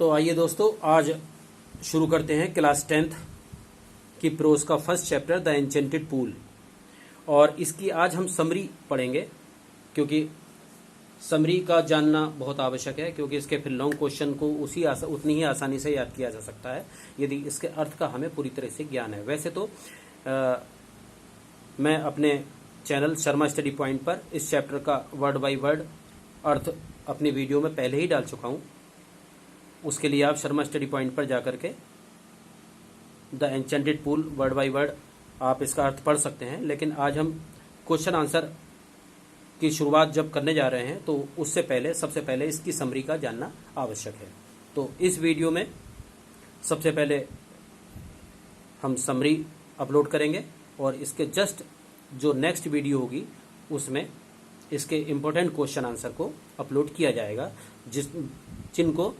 तो आइए दोस्तों, आज शुरू करते हैं क्लास 10th की प्रोज का first chapter the enchanted pool. और इसकी आज हम समरी पढ़ेंगे, क्योंकि समरी का जानना बहुत आवश्यक है, क्योंकि इसके फिर लॉन्ग क्वेश्चन को उतनी ही आसानी से याद किया जा सकता है यदि इसके अर्थ का हमें पूरी तरह से ज्ञान है। वैसे तो मैं अपने चैनल शर्मा स्टडी पॉइंट पर इस चैप्टर का वर्ड बाय वर्ड अर्थ अपनी वीडियो में पहले ही डाल चुका हूँ। उसके लिए आप शर्मा स्टडी पॉइंट पर जाकर के the enchanted pool word by word आप इसका अर्थ पढ़ सकते हैं। लेकिन आज हम क्वेश्चन आंसर की शुरुआत जब करने जा रहे हैं तो उससे पहले सबसे पहले इसकी समरी का जानना आवश्यक है। तो इस वीडियो में सबसे पहले हम समरी अपलोड करेंगे और इसके जस्ट जो नेक्स्ट वीडियो होगी उसमें इसके इम्पोर्टेंट क्वेश्चन आंसर को अपलोड किया जाएगा, जिनको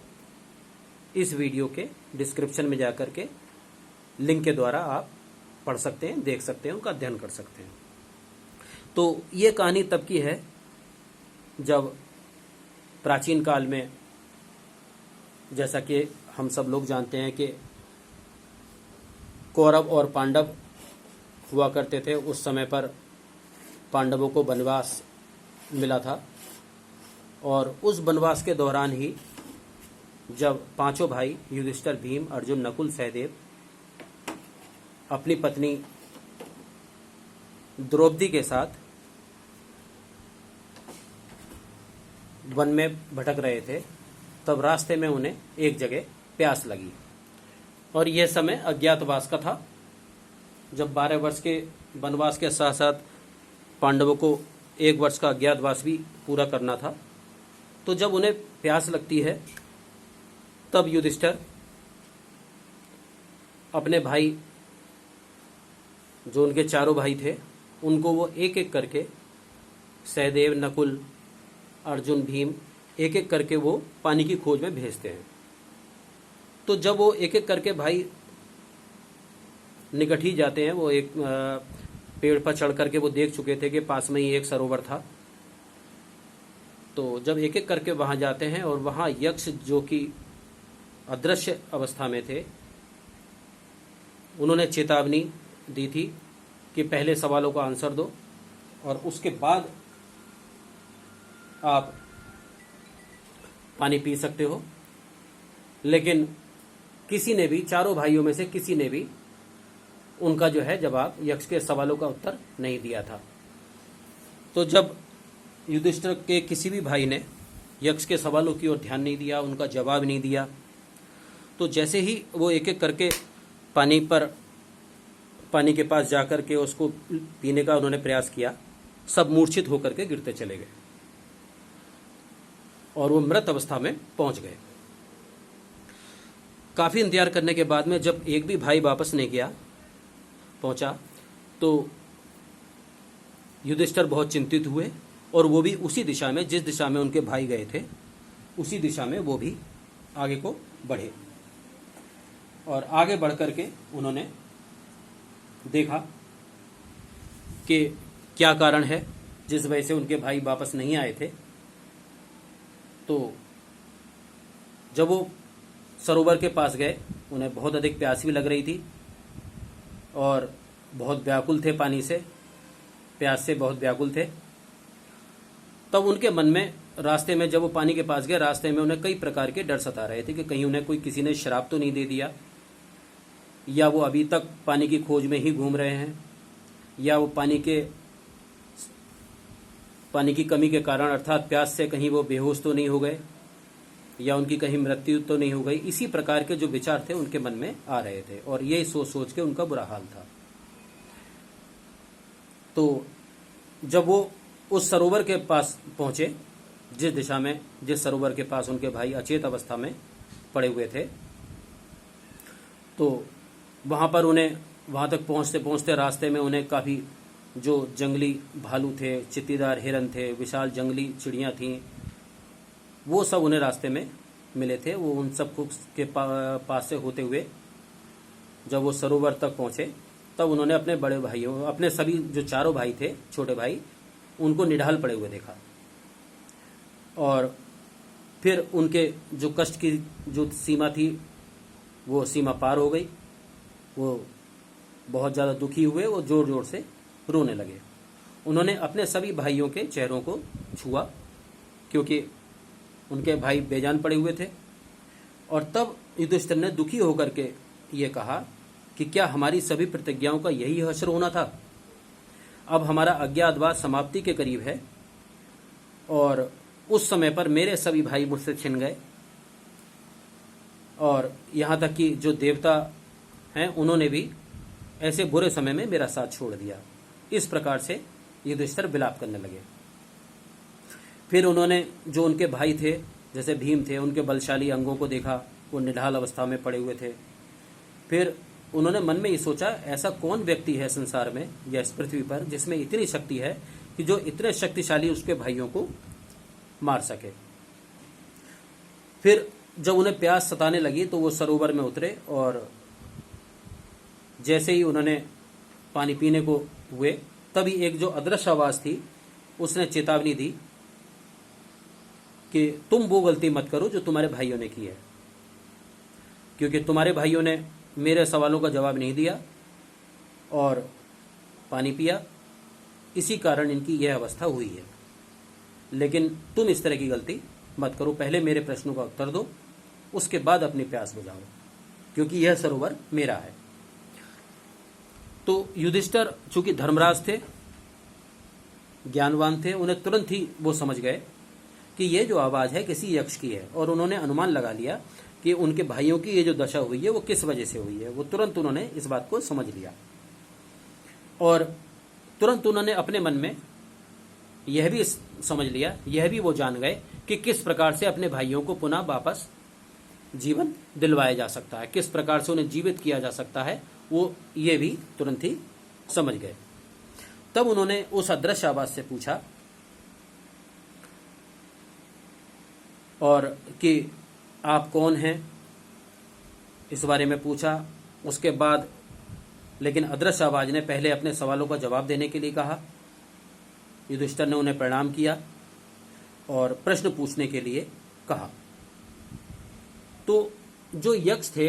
इस वीडियो के डिस्क्रिप्शन में जाकर के लिंक के द्वारा आप पढ़ सकते हैं, देख सकते हैं, उनका अध्ययन कर सकते हैं। तो ये कहानी तब की है जब प्राचीन काल में, जैसा कि हम सब लोग जानते हैं कि कौरव और पांडव हुआ करते थे। उस समय पर पांडवों को वनवास मिला था और उस वनवास के दौरान ही जब पांचों भाई युधिष्ठिर, भीम, अर्जुन, नकुल, सहदेव अपनी पत्नी द्रौपदी के साथ वन में भटक रहे थे, तब रास्ते में उन्हें एक जगह प्यास लगी। और यह समय अज्ञातवास का था, जब 12 वर्ष के वनवास के साथ साथ पांडवों को 1 वर्ष का अज्ञातवास भी पूरा करना था। तो जब उन्हें प्यास लगती है तब युधिष्ठिर अपने भाई, जो उनके चारों भाई थे, उनको वो एक एक करके, सहदेव, नकुल, अर्जुन, भीम, एक एक करके वो पानी की खोज में भेजते हैं। तो जब वो एक एक करके भाई निकट ही जाते हैं, वो एक पेड़ पर चढ़ करके वो देख चुके थे कि पास में ही एक सरोवर था। तो जब एक एक करके वहां जाते हैं और वहां यक्ष, जो कि अदृश्य अवस्था में थे, उन्होंने चेतावनी दी थी कि पहले सवालों का आंसर दो और उसके बाद आप पानी पी सकते हो। लेकिन किसी ने भी, चारों भाइयों में से किसी ने भी उनका जो है जवाब, यक्ष के सवालों का उत्तर नहीं दिया था। तो जब युधिष्ठिर के किसी भी भाई ने यक्ष के सवालों की ओर ध्यान नहीं दिया, उनका जवाब नहीं दिया, तो जैसे ही वो एक एक करके पानी के पास जाकर के उसको पीने का उन्होंने प्रयास किया, सब मूर्छित होकर के गिरते चले गए और वो मृत अवस्था में पहुंच गए। काफी इंतजार करने के बाद में जब एक भी भाई वापस नहीं पहुंचा तो युधिष्ठिर बहुत चिंतित हुए और वो भी उसी दिशा में, जिस दिशा में उनके भाई गए थे, उसी दिशा में वो भी आगे को बढ़े। और आगे बढ़ करके उन्होंने देखा कि क्या कारण है जिस वजह से उनके भाई वापस नहीं आए थे। तो जब वो सरोवर के पास गए, उन्हें बहुत अधिक प्यास भी लग रही थी और बहुत व्याकुल थे, पानी से, प्यास से बहुत व्याकुल थे। तब उनके मन में, रास्ते में जब वो पानी के पास गए, रास्ते में उन्हें कई प्रकार के डर सता रहे थे कि कहीं उन्हें किसी ने शराब तो नहीं दे दिया, या वो अभी तक पानी की खोज में ही घूम रहे हैं, या वो पानी की कमी के कारण, अर्थात प्यास से कहीं वो बेहोश तो नहीं हो गए, या उनकी कहीं मृत्यु तो नहीं हो गई। इसी प्रकार के जो विचार थे उनके मन में आ रहे थे और यही सोच सोच के उनका बुरा हाल था। तो जब वो उस सरोवर के पास पहुंचे, जिस सरोवर के पास उनके भाई अचेत अवस्था में पड़े हुए थे, तो वहां तक पहुंचते पहुंचते रास्ते में उन्हें काफी जो जंगली भालू थे, चित्तीदार हिरन थे, विशाल जंगली चिड़ियां थीं, वो सब उन्हें रास्ते में मिले थे। वो उन सब के पास से होते हुए जब वो सरोवर तक पहुंचे, तब उन्होंने अपने बड़े भाइयों, अपने सभी जो चारों भाई थे, छोटे भाई, उनको निढाल पड़े हुए देखा। और फिर उनके जो कष्ट की जो सीमा थी वो सीमा पार हो गई। वो बहुत ज़्यादा दुखी हुए, वो ज़ोर ज़ोर से रोने लगे। उन्होंने अपने सभी भाइयों के चेहरों को छुआ क्योंकि उनके भाई बेजान पड़े हुए थे। और तब युधिष्ठिर ने दुखी होकर के ये कहा कि क्या हमारी सभी प्रतिज्ञाओं का यही हश्र होना था? अब हमारा अज्ञातवास समाप्ति के करीब है और उस समय पर मेरे सभी भाई मुझसे छिन गए, और यहाँ तक कि जो देवता हैं उन्होंने भी ऐसे बुरे समय में मेरा साथ छोड़ दिया। इस प्रकार से युधिष्ठिर विलाप करने लगे। फिर उन्होंने जो उनके भाई थे, जैसे भीम थे, उनके बलशाली अंगों को देखा, वो निढाल अवस्था में पड़े हुए थे। फिर उन्होंने मन में ये सोचा, ऐसा कौन व्यक्ति है संसार में या इस पृथ्वी पर जिसमें इतनी शक्ति है कि जो इतने शक्तिशाली उसके भाइयों को मार सके। फिर जब उन्हें प्यास सताने लगी तो वो सरोवर में उतरे, और जैसे ही उन्होंने पानी पीने को हुए तभी एक जो अदृश्य आवाज थी उसने चेतावनी दी कि तुम वो गलती मत करो जो तुम्हारे भाइयों ने की है, क्योंकि तुम्हारे भाइयों ने मेरे सवालों का जवाब नहीं दिया और पानी पिया, इसी कारण इनकी यह अवस्था हुई है। लेकिन तुम इस तरह की गलती मत करो, पहले मेरे प्रश्नों का उत्तर दो, उसके बाद अपनी प्यास बुझाओ, क्योंकि यह सरोवर मेरा है। तो युधिष्ठिर चूंकि धर्मराज थे, ज्ञानवान थे, उन्हें तुरंत ही वो समझ गए कि ये जो आवाज है किसी यक्ष की है, और उन्होंने अनुमान लगा लिया कि उनके भाइयों की ये जो दशा हुई है वो किस वजह से हुई है। वो तुरंत उन्होंने इस बात को समझ लिया और तुरंत उन्होंने अपने मन में यह भी समझ लिया, यह भी वो जान गए कि किस प्रकार से अपने भाइयों को पुनः वापस जीवन दिलवाया जा सकता है, किस प्रकार से उन्हें जीवित किया जा सकता है, वो ये भी तुरंत ही समझ गए। तब उन्होंने उस अदृश्य आवाज से पूछा और कि आप कौन हैं, इस बारे में पूछा। उसके बाद लेकिन अदृश्य आवाज ने पहले अपने सवालों का जवाब देने के लिए कहा। युधिष्ठिर ने उन्हें प्रणाम किया और प्रश्न पूछने के लिए कहा। तो जो यक्ष थे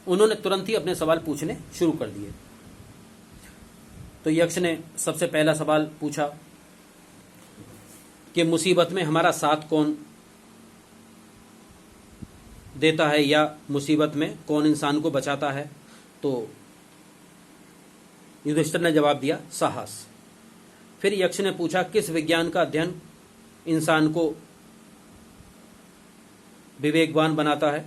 उन्होंने तुरंत ही अपने सवाल पूछने शुरू कर दिए। तो यक्ष ने सबसे पहला सवाल पूछा कि मुसीबत में हमारा साथ कौन देता है, या मुसीबत में कौन इंसान को बचाता है? तो युधिष्ठिर ने जवाब दिया, साहस। फिर यक्ष ने पूछा, किस विज्ञान का अध्ययन इंसान को विवेकवान बनाता है?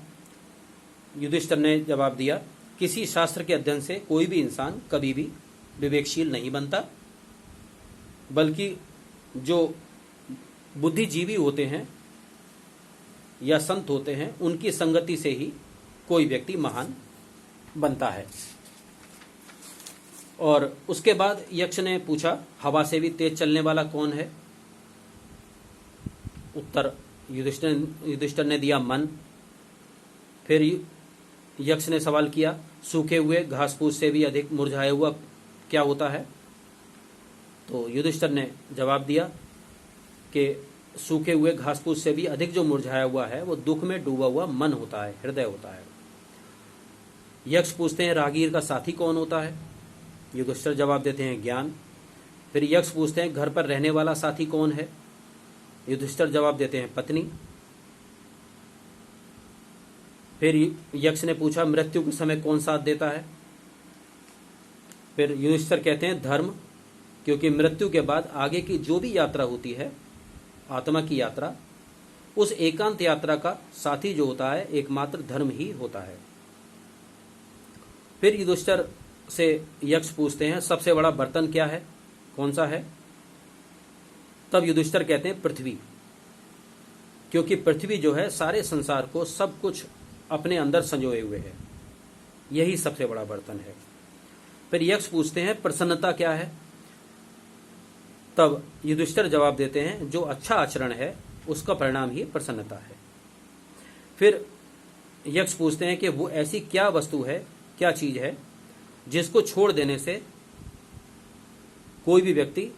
युधिष्ठिर ने जवाब दिया, किसी शास्त्र के अध्ययन से कोई भी इंसान कभी भी विवेकशील नहीं बनता, बल्कि जो बुद्धिजीवी होते हैं या संत होते हैं उनकी संगति से ही कोई व्यक्ति महान बनता है। और उसके बाद यक्ष ने पूछा, हवा से भी तेज चलने वाला कौन है? उत्तर युधिष्ठिर ने दिया, मन। फिर यक्ष ने सवाल किया, सूखे हुए घास फूस से भी अधिक मुरझाया हुआ क्या होता है? तो युधिष्ठिर ने जवाब दिया कि सूखे हुए घास फूस से भी अधिक जो मुरझाया हुआ है वो दुख में डूबा हुआ मन होता है, हृदय होता है। यक्ष पूछते हैं, राहगीर का साथी कौन होता है? युधिष्ठिर जवाब देते हैं, ज्ञान। फिर यक्ष पूछते हैं, घर पर रहने वाला साथी कौन है? युधिष्ठिर जवाब देते हैं, पत्नी। फिर यक्ष ने पूछा, मृत्यु के समय कौन साथ देता है? फिर युधिष्ठिर कहते हैं, धर्म, क्योंकि मृत्यु के बाद आगे की जो भी यात्रा होती है, आत्मा की यात्रा, उस एकांत यात्रा का साथी जो होता है एकमात्र धर्म ही होता है। फिर युधिष्ठिर से यक्ष पूछते हैं, सबसे बड़ा बर्तन क्या है, कौन सा है? तब युधिष्ठिर कहते हैं, पृथ्वी, क्योंकि पृथ्वी जो है सारे संसार को सब कुछ अपने अंदर संजोए हुए है, यही सबसे बड़ा बर्तन है। फिर यक्ष पूछते हैं, प्रसन्नता क्या है? तब युधिष्ठिर जवाब देते हैं, जो अच्छा आचरण है उसका परिणाम ही प्रसन्नता है। फिर यक्ष पूछते हैं कि वो ऐसी क्या वस्तु है, क्या चीज है जिसको छोड़ देने से कोई भी व्यक्ति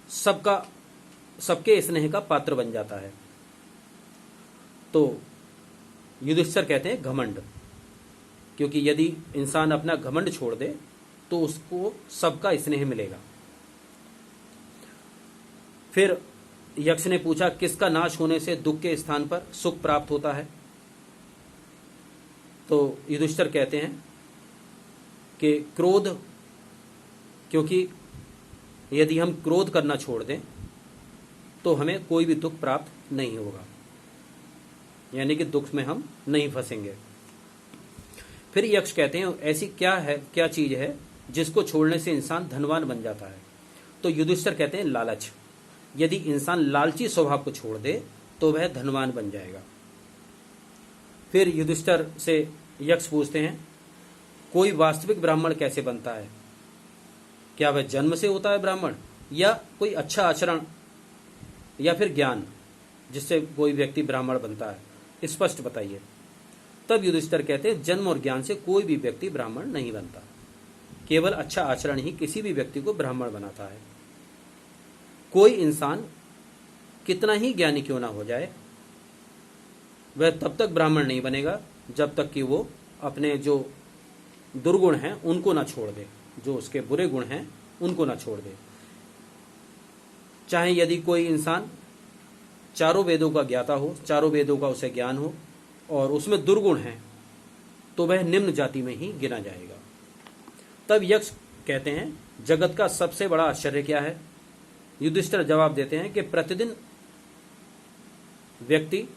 सबके स्नेह का पात्र बन जाता है? तो युधिष्ठिर कहते हैं घमंड, क्योंकि यदि इंसान अपना घमंड छोड़ दे तो उसको सबका स्नेह मिलेगा। फिर यक्ष ने पूछा, किसका नाश होने से दुख के स्थान पर सुख प्राप्त होता है? तो युधिष्ठिर कहते हैं कि क्रोध, क्योंकि यदि हम क्रोध करना छोड़ दें तो हमें कोई भी दुख प्राप्त नहीं होगा, यानी कि दुख में हम नहीं फंसेंगे। फिर यक्ष कहते हैं, ऐसी क्या चीज है जिसको छोड़ने से इंसान धनवान बन जाता है? तो युधिष्ठिर कहते हैं लालच। यदि इंसान लालची स्वभाव को छोड़ दे तो वह धनवान बन जाएगा। फिर युधिष्ठिर से यक्ष पूछते हैं, कोई वास्तविक ब्राह्मण कैसे बनता है? क्या वह जन्म से होता है ब्राह्मण, या कोई अच्छा आचरण या फिर ज्ञान जिससे कोई व्यक्ति ब्राह्मण बनता है? स्पष्ट बताइए। तब युधिष्ठिर कहते हैं, जन्म और ज्ञान से कोई भी व्यक्ति ब्राह्मण नहीं बनता, केवल अच्छा आचरण ही किसी भी व्यक्ति को ब्राह्मण बनाता है। कोई इंसान कितना ही ज्ञानी क्यों ना हो जाए, वह तब तक ब्राह्मण नहीं बनेगा जब तक कि वो अपने जो दुर्गुण हैं उनको ना छोड़ दे, जो उसके बुरे गुण हैं उनको ना छोड़ दे। चाहे यदि कोई इंसान चारों वेदों का ज्ञाता हो, चारों वेदों का उसे ज्ञान हो और उसमें दुर्गुण हैं, तो वह निम्न जाति में ही गिना जाएगा। तब यक्ष कहते हैं, जगत का सबसे बड़ा आश्चर्य क्या है? युधिष्ठिर जवाब देते हैं कि प्रतिदिन व्यक्ति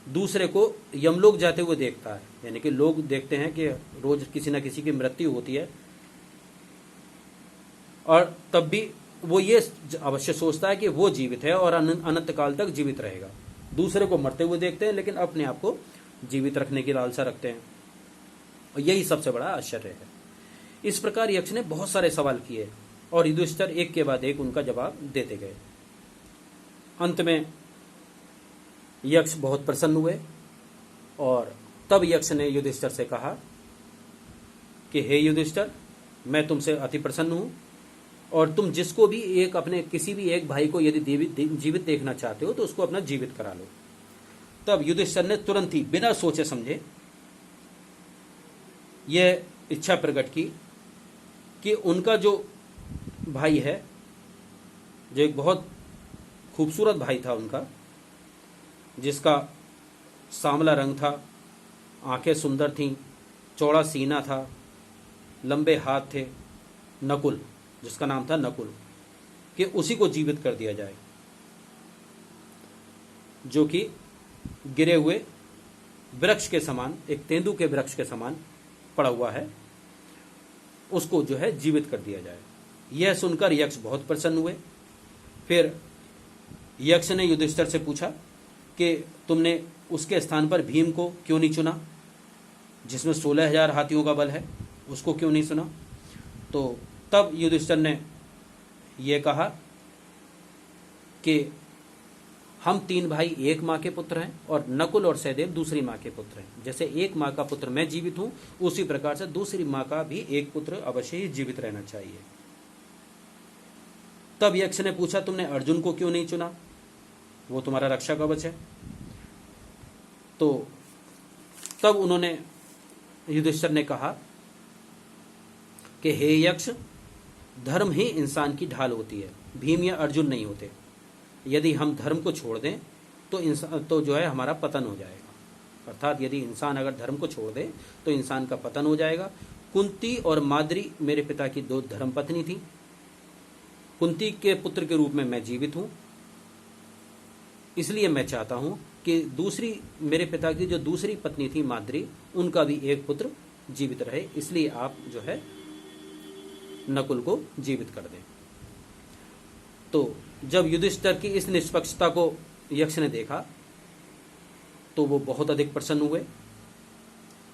दूसरे को यमलोक जाते हुए देखता है, यानी कि लोग देखते हैं कि रोज किसी न किसी की मृत्यु होती है, और तब भी वो ये अवश्य सोचता है कि वो जीवित है और अनंत काल तक जीवित रहेगा। दूसरे को मरते हुए देखते हैं लेकिन अपने आप को जीवित रखने की लालसा रखते हैं, और यही सबसे बड़ा आश्चर्य है। इस प्रकार यक्ष ने बहुत सारे सवाल किए और युधिष्ठिर एक के बाद एक उनका जवाब देते गए। अंत में यक्ष बहुत प्रसन्न हुए और तब यक्ष ने युधिष्ठिर से कहा कि हे युधिष्ठिर, मैं तुमसे अति प्रसन्न हूं और तुम जिसको भी अपने किसी भी एक भाई को यदि जीवित देखना चाहते हो तो उसको अपना जीवित करा लो। तब युधिष्ठिर ने तुरंत ही बिना सोचे समझे यह इच्छा प्रकट की कि उनका जो भाई है, जो एक बहुत खूबसूरत भाई था उनका, जिसका सांवला रंग था, आंखें सुंदर थीं, चौड़ा सीना था, लंबे हाथ थे, नकुल, जिसका नाम था नकुल, कि उसी को जीवित कर दिया जाए, जो कि गिरे हुए वृक्ष के समान, एक तेंदू के वृक्ष के समान पड़ा हुआ है, उसको जो है जीवित कर दिया जाए। यह सुनकर यक्ष बहुत प्रसन्न हुए। फिर यक्ष ने युधिष्ठिर से पूछा कि तुमने उसके स्थान पर भीम को क्यों नहीं चुना, जिसमें 16,000 हाथियों का बल है, उसको क्यों नहीं सुना? तो तब युधिष्ठिर ने यह कहा कि हम 3 भाई एक माँ के पुत्र हैं और नकुल और सहदेव दूसरी माँ के पुत्र हैं। जैसे एक माँ का पुत्र मैं जीवित हूं, उसी प्रकार से दूसरी माँ का भी एक पुत्र अवश्य ही जीवित रहना चाहिए। तब यक्ष ने पूछा, तुमने अर्जुन को क्यों नहीं चुना, वो तुम्हारा रक्षा कवच है? तो तब उन्होंने, युधिष्ठिर ने कहा कि हे यक्ष, धर्म ही इंसान की ढाल होती है, भीम या अर्जुन नहीं होते। यदि हम धर्म को छोड़ दें तो जो है हमारा पतन हो जाएगा। अर्थात यदि इंसान अगर धर्म को छोड़ दे तो इंसान का पतन हो जाएगा। कुंती और माद्री मेरे पिता की 2 धर्मपत्नी थी। कुंती के पुत्र के रूप में मैं जीवित हूं, इसलिए मैं चाहता हूं कि मेरे पिता की जो दूसरी पत्नी थी माद्री, उनका भी एक पुत्र जीवित रहे, इसलिए आप जो है नकुल को जीवित कर दें। तो जब युधिष्ठिर की इस निष्पक्षता को यक्ष ने देखा तो वो बहुत अधिक प्रसन्न हुए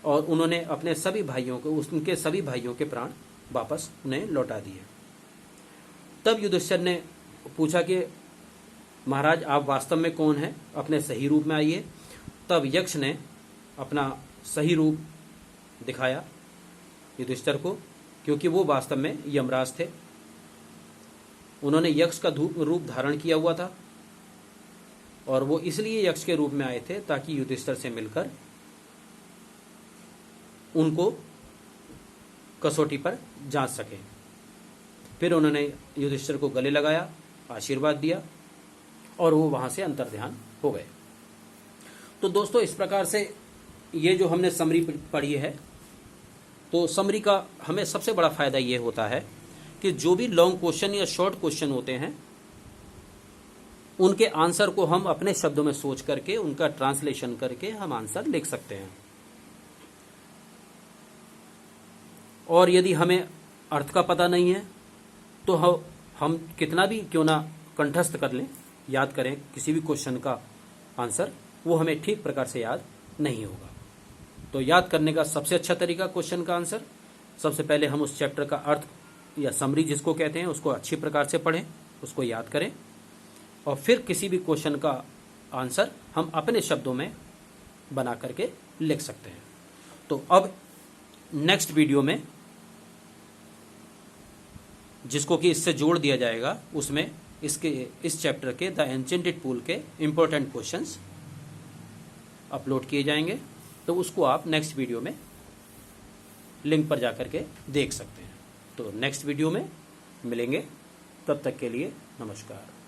और उन्होंने अपने सभी भाइयों को, उनके सभी भाइयों के प्राण वापस उन्हें लौटा दिए। तब युधिष्ठिर ने पूछा कि महाराज, आप वास्तव में कौन हैं, अपने सही रूप में आइए। तब यक्ष ने अपना सही रूप दिखाया युधिष्ठिर को, क्योंकि वो वास्तव में यमराज थे। उन्होंने यक्ष का रूप धारण किया हुआ था और वो इसलिए यक्ष के रूप में आए थे ताकि युधिष्ठिर से मिलकर उनको कसौटी पर जांच सके। फिर उन्होंने युधिष्ठिर को गले लगाया, आशीर्वाद दिया और वो वहां से अंतर्ध्यान हो गए। तो दोस्तों इस प्रकार से ये जो हमने समरी पढ़ी है, तो समरी का हमें सबसे बड़ा फायदा ये होता है कि जो भी लॉन्ग क्वेश्चन या शॉर्ट क्वेश्चन होते हैं उनके आंसर को हम अपने शब्दों में सोच करके उनका ट्रांसलेशन करके हम आंसर लिख सकते हैं। और यदि हमें अर्थ का पता नहीं है तो हम कितना भी क्यों ना कंठस्थ कर लें, याद करें किसी भी क्वेश्चन का आंसर, वो हमें ठीक प्रकार से याद नहीं होगा। तो याद करने का सबसे अच्छा तरीका क्वेश्चन का आंसर, सबसे पहले हम उस चैप्टर का अर्थ या समरी जिसको कहते हैं उसको अच्छी प्रकार से पढ़ें, उसको याद करें और फिर किसी भी क्वेश्चन का आंसर हम अपने शब्दों में बना करके लिख सकते हैं। तो अब नेक्स्ट वीडियो में जिसको कि इससे जोड़ दिया जाएगा उसमें इस चैप्टर के द एन्चेंटेड पूल के इंपॉर्टेंट क्वेश्चंस अपलोड किए जाएंगे, तो उसको आप नेक्स्ट वीडियो में लिंक पर जाकर के देख सकते हैं। तो नेक्स्ट वीडियो में मिलेंगे, तब तक के लिए नमस्कार।